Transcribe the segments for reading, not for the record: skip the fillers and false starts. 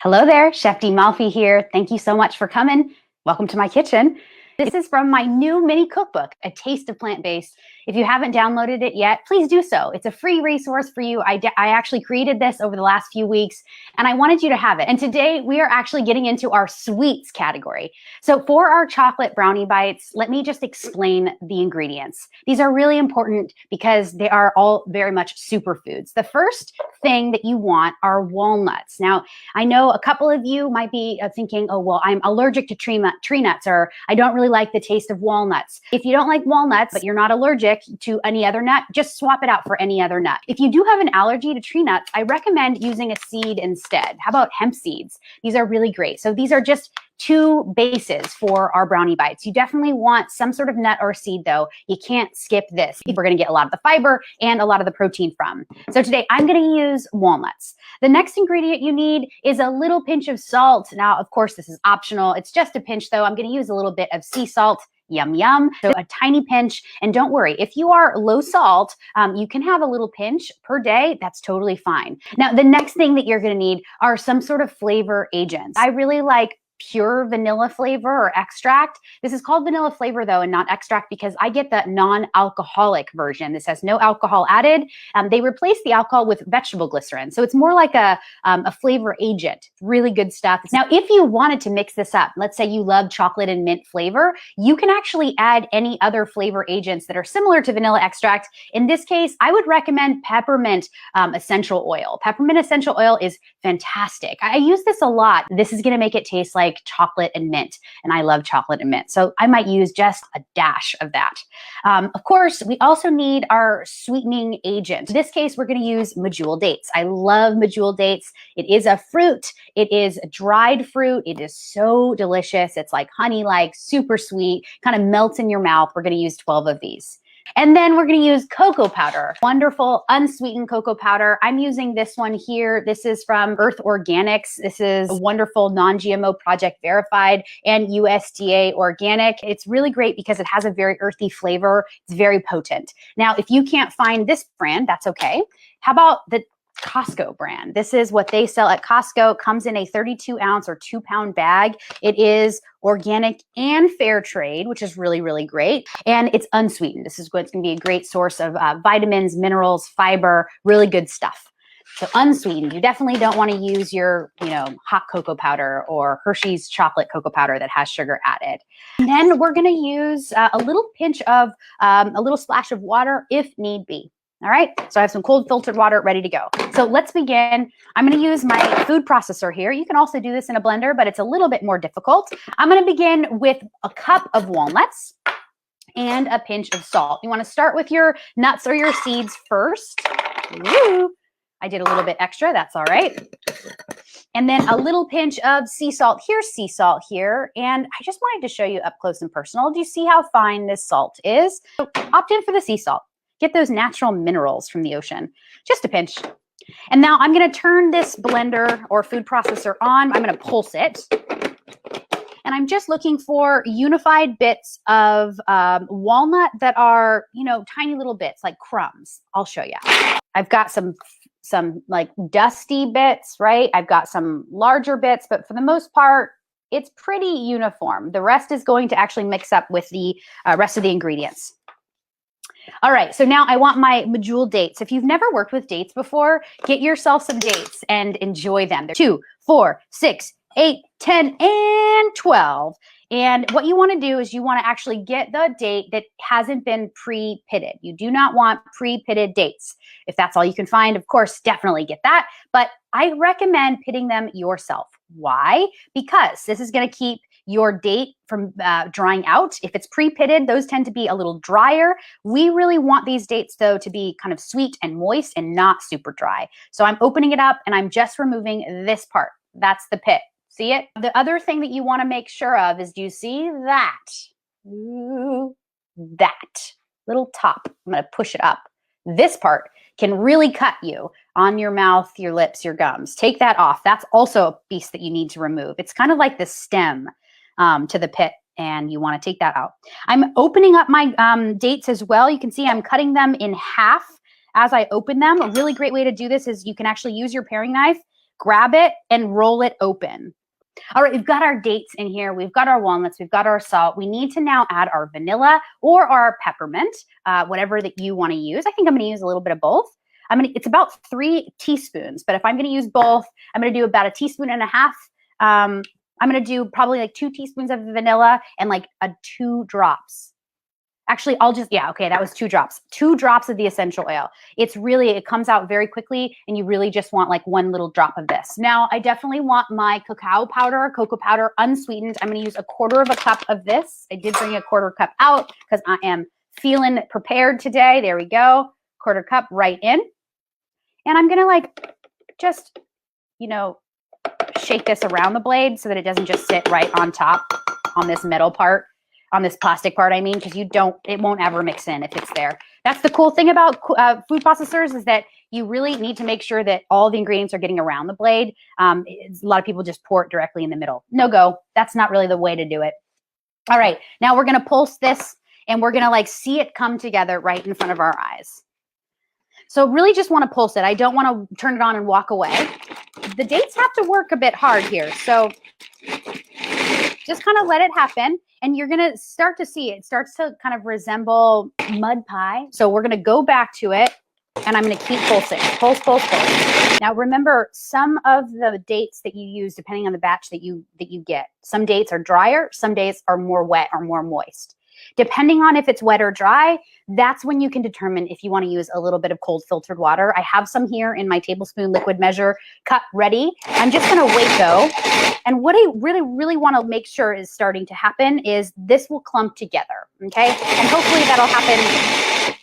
Hello there, Chef D. Malfi here. Thank you so much for coming. Welcome to my kitchen. This is from my new mini cookbook, A Taste of Plant-Based. If you haven't downloaded it yet, please do so. It's a free resource for you. I actually created this over the last few weeks, and I wanted you to have it. And today we are actually getting into our sweets category. So for our chocolate brownie bites, let me just explain the ingredients. These are really important because they are all very much superfoods. The first thing that you want are walnuts. Now, I know a couple of you might be thinking, oh, well, I'm allergic to tree nuts, or I don't really like the taste of walnuts. If you don't like walnuts, but you're not allergic to any other nut, just swap it out for any other nut. If you do have an allergy to tree nuts, I recommend using a seed instead. How about hemp seeds? These are really great. So these are just two bases for our brownie bites. You definitely want some sort of nut or seed though. You can't skip this. We're gonna get a lot of the fiber and a lot of the protein from. So today I'm gonna use walnuts. The next ingredient you need is a little pinch of salt. Now, of course, this is optional. It's just a pinch though. I'm gonna use a little bit of sea salt. Yum, yum. So a tiny pinch. And don't worry, if you are low salt, you can have a little pinch per day. That's totally fine. Now, the next thing that you're gonna need are some sort of flavor agents. I really like pure vanilla flavor or extract. This is called vanilla flavor though, and not extract, because I get the non-alcoholic version. This has no alcohol added. They replace the alcohol with vegetable glycerin. So it's more like a flavor agent. Really good stuff. Now, if you wanted to mix this up, let's say you love chocolate and mint flavor, you can actually add any other flavor agents that are similar to vanilla extract. In this case, I would recommend peppermint essential oil. Peppermint essential oil is fantastic. I use this a lot. This is gonna make it taste like chocolate and mint, and I love chocolate and mint, so I might use just a dash of that. Of course, we also need our sweetening agent. In this case, we're going to use medjool dates. I love medjool dates. It is a fruit. It is a dried fruit. It is so delicious. It's like honey-like, super sweet, kind of melts in your mouth. We're going to use 12 of these. And then we're going to use cocoa powder, wonderful unsweetened cocoa powder. I'm using this one here. This is from Earth Organics. This is a wonderful non-GMO project verified and USDA organic. It's really great because it has a very earthy flavor. It's very potent. Now, if you can't find this brand, that's okay. How about the Costco brand? This is what they sell at Costco. It comes in a 32 ounce or 2 pound bag. It is organic and fair trade, which is really, really great. And it's unsweetened. This is going to be a great source of vitamins, minerals, fiber, really good stuff. So unsweetened, you definitely don't want to use your, hot cocoa powder or Hershey's chocolate cocoa powder that has sugar added. And then we're going to use a little pinch of, a little splash of water if need be. All right, so I have some cold filtered water ready to go. So let's begin. I'm going to use my food processor here. You can also do this in a blender, but it's a little bit more difficult. I'm going to begin with a cup of walnuts and a pinch of salt. You want to start with your nuts or your seeds first. Woo! I did a little bit extra. That's all right. And then a little pinch of sea salt. Here's sea salt here. And I just wanted to show you up close and personal. Do you see how fine this salt is? So opt in for the sea salt. Get those natural minerals from the ocean. Just a pinch. And now I'm going to turn this blender or food processor on. I'm going to pulse it. And I'm just looking for unified bits of walnut that are, tiny little bits like crumbs. I'll show you. I've got some like dusty bits, right? I've got some larger bits, but for the most part, it's pretty uniform. The rest is going to actually mix up with the rest of the ingredients. All right, so now I want my medjool dates. If you've never worked with dates before, get yourself some dates and enjoy them. They're 2, 4, 6, 8, 10, and 12. And what you want to do is you want to actually get the date that hasn't been pre-pitted. You do not want pre-pitted dates. If that's all you can find, of course, definitely get that. But I recommend pitting them yourself. Why? Because this is going to keep your date from drying out. If it's pre-pitted, those tend to be a little drier. We really want these dates though to be kind of sweet and moist and not super dry. So I'm opening it up and I'm just removing this part. That's the pit. See it? The other thing that you want to make sure of is, do you see that? Ooh, that little top. I'm going to push it up. This part can really cut you on your mouth, your lips, your gums. Take that off. That's also a piece that you need to remove. It's kind of like the stem to the pit, and you want to take that out. I'm opening up my dates as well. You can see I'm cutting them in half as I open them. A really great way to do this is you can actually use your paring knife, grab it and roll it open. All right, we've got our dates in here. We've got our walnuts. We've got our salt. We need to now add our vanilla or our peppermint, whatever that you want to use. I think I'm going to use a little bit of both. It's about 3 teaspoons, but if I'm going to use both, I'm going to do about 1.5 teaspoons. I'm going to do probably like 2 teaspoons of vanilla and like 2 drops. Actually, that was 2 drops. 2 drops of the essential oil. It comes out very quickly, and you really just want like 1 little drop of this. Now, I definitely want my cocoa powder, unsweetened. I'm going to use 1/4 cup of this. I did bring 1/4 cup out because I am feeling prepared today. There we go. 1/4 cup right in. And I'm going to like just, shake this around the blade so that it doesn't just sit right on top on this metal part. On this plastic part, because it won't ever mix in if it's there. That's the cool thing about food processors, is that you really need to make sure that all the ingredients are getting around the blade. A lot of people just pour it directly in the middle. No go. That's not really the way to do it. All right, now we're gonna pulse this, and we're gonna like see it come together right in front of our eyes. So really just want to pulse it. I don't want to turn it on and walk away. The dates have to work a bit hard here, so just kind of let it happen, and you're going to start to see it starts to kind of resemble mud pie. So we're going to go back to it, and I'm going to keep pulsing. Pulse, pulse, pulse. Now remember, some of the dates that you use, depending on the batch that you get, some dates are drier, some dates are more wet or more moist. Depending on if it's wet or dry, that's when you can determine if you want to use a little bit of cold filtered water. I have some here in my tablespoon liquid measure cup ready. I'm just going to wait though. And what I really, really want to make sure is starting to happen is this will clump together, okay? And hopefully that'll happen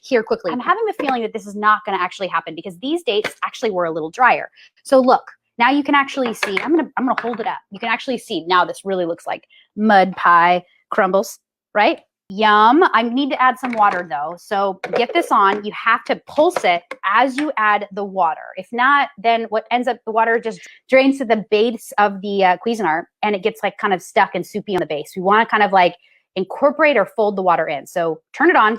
here quickly. I'm having the feeling that this is not going to actually happen because these dates actually were a little drier. So look, now you can actually see, I'm gonna hold it up. You can actually see now this really looks like mud pie crumbles, right? Yum. I need to add some water though. So get this on. You have to pulse it as you add the water. If not, then what ends up, the water just drains to the base of the Cuisinart, and it gets like kind of stuck and soupy on the base. We want to kind of like incorporate or fold the water in. So turn it on.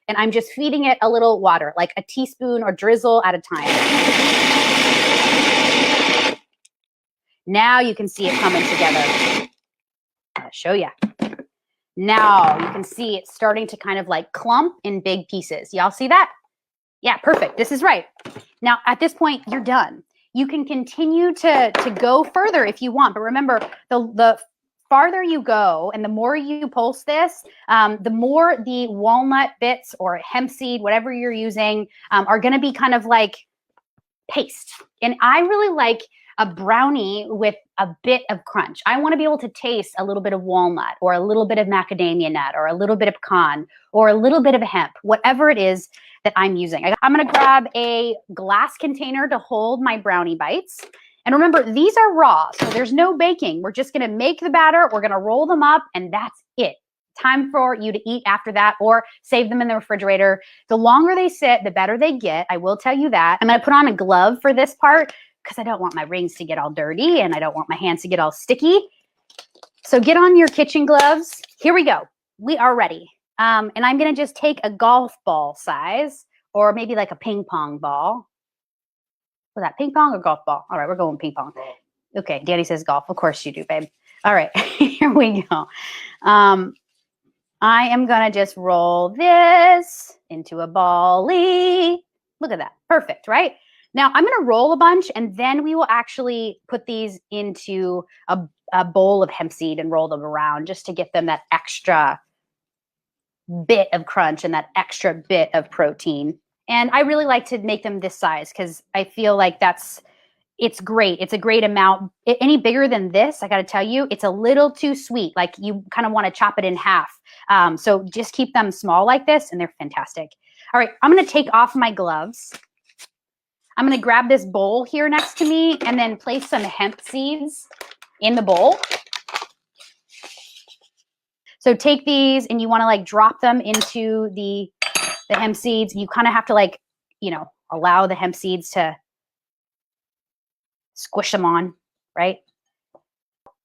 And I'm just feeding it a little water, like 1 teaspoon or drizzle at a time. Now you can see it coming together. I'll show you. Now you can see it's starting to kind of like clump in big pieces. Y'all see that? Yeah, perfect. This is right. Now at this point, you're done. You can continue to go further if you want, but remember, the farther you go and the more you pulse this, the more the walnut bits or hemp seed, whatever you're using, are going to be kind of like paste. And I really like a brownie with a bit of crunch. I want to be able to taste a little bit of walnut or a little bit of macadamia nut or a little bit of pecan or a little bit of hemp, whatever it is that I'm using. I'm going to grab a glass container to hold my brownie bites. And remember, these are raw, so there's no baking. We're just going to make the batter. We're going to roll them up, and that's it. Time for you to eat after that or save them in the refrigerator. The longer they sit, the better they get. I will tell you that. I'm going to put on a glove for this part because I don't want my rings to get all dirty and I don't want my hands to get all sticky. So get on your kitchen gloves. Here we go. We are ready. And I'm going to just take a golf ball size or maybe like a ping pong ball. Was that ping pong or golf ball? All right, we're going ping pong. Okay, Danny says golf. Of course you do, babe. All right, here we go. I am going to just roll this into a ball-y. Look at that. Perfect, right? Now I'm going to roll a bunch, and then we will actually put these into a bowl of hemp seed and roll them around just to get them that extra bit of crunch and that extra bit of protein. And I really like to make them this size because I feel like it's great. It's a great amount. Any bigger than this, I got to tell you, it's a little too sweet. Like you kind of want to chop it in half. So just keep them small like this, and they're fantastic. All right, I'm going to take off my gloves. I'm going to grab this bowl here next to me and then place some hemp seeds in the bowl. So take these and you want to like drop them into the hemp seeds. You kind of have to like, allow the hemp seeds to squish them on, right?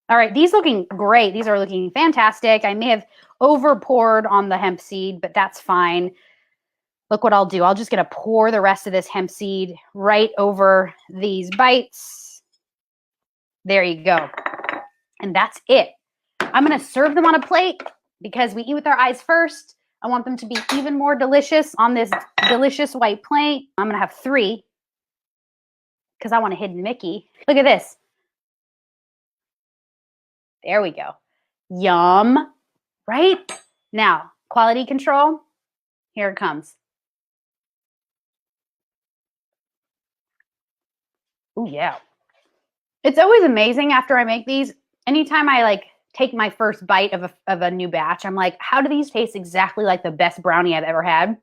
All right, these looking great. These are looking fantastic. I may have over poured on the hemp seed, but that's fine. look what I'll do. I'm just going to pour the rest of this hemp seed right over these bites. There you go. And that's it. I'm going to serve them on a plate because we eat with our eyes first. I want them to be even more delicious on this delicious white plate. I'm going to have 3 because I want a hidden Mickey. Look at this. There we go. Yum. Right? Now, quality control. Here it comes. Oh, yeah. It's always amazing after I make these. Anytime I take my first bite of a new batch, I'm like, how do these taste exactly like the best brownie I've ever had?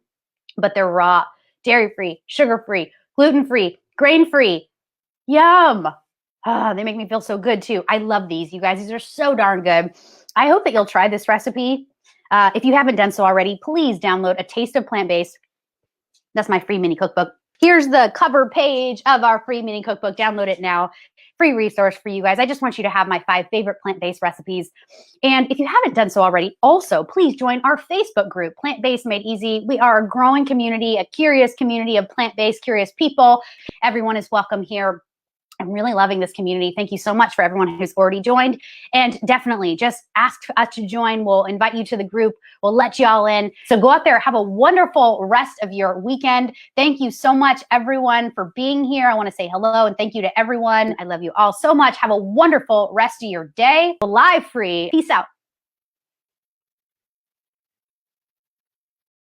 But they're raw, dairy-free, sugar-free, gluten-free, grain-free. Yum. They make me feel so good too. I love these, you guys. These are so darn good. I hope that you'll try this recipe. If you haven't done so already, please download A Taste of Plant-Based. That's my free mini cookbook. Here's the cover page of our free mini cookbook. Download it now. Free resource for you guys. I just want you to have my 5 favorite plant-based recipes. And if you haven't done so already, also please join our Facebook group, Plant-Based Made Easy. We are a growing community, a curious community of plant-based curious people. Everyone is welcome here. I'm really loving this community. Thank you so much for everyone who's already joined. And definitely just ask us to join. We'll invite you to the group. We'll let you all in. So go out there, have a wonderful rest of your weekend. Thank you so much, everyone, for being here. I want to say hello and thank you to everyone. I love you all so much. Have a wonderful rest of your day. Live free. Peace out.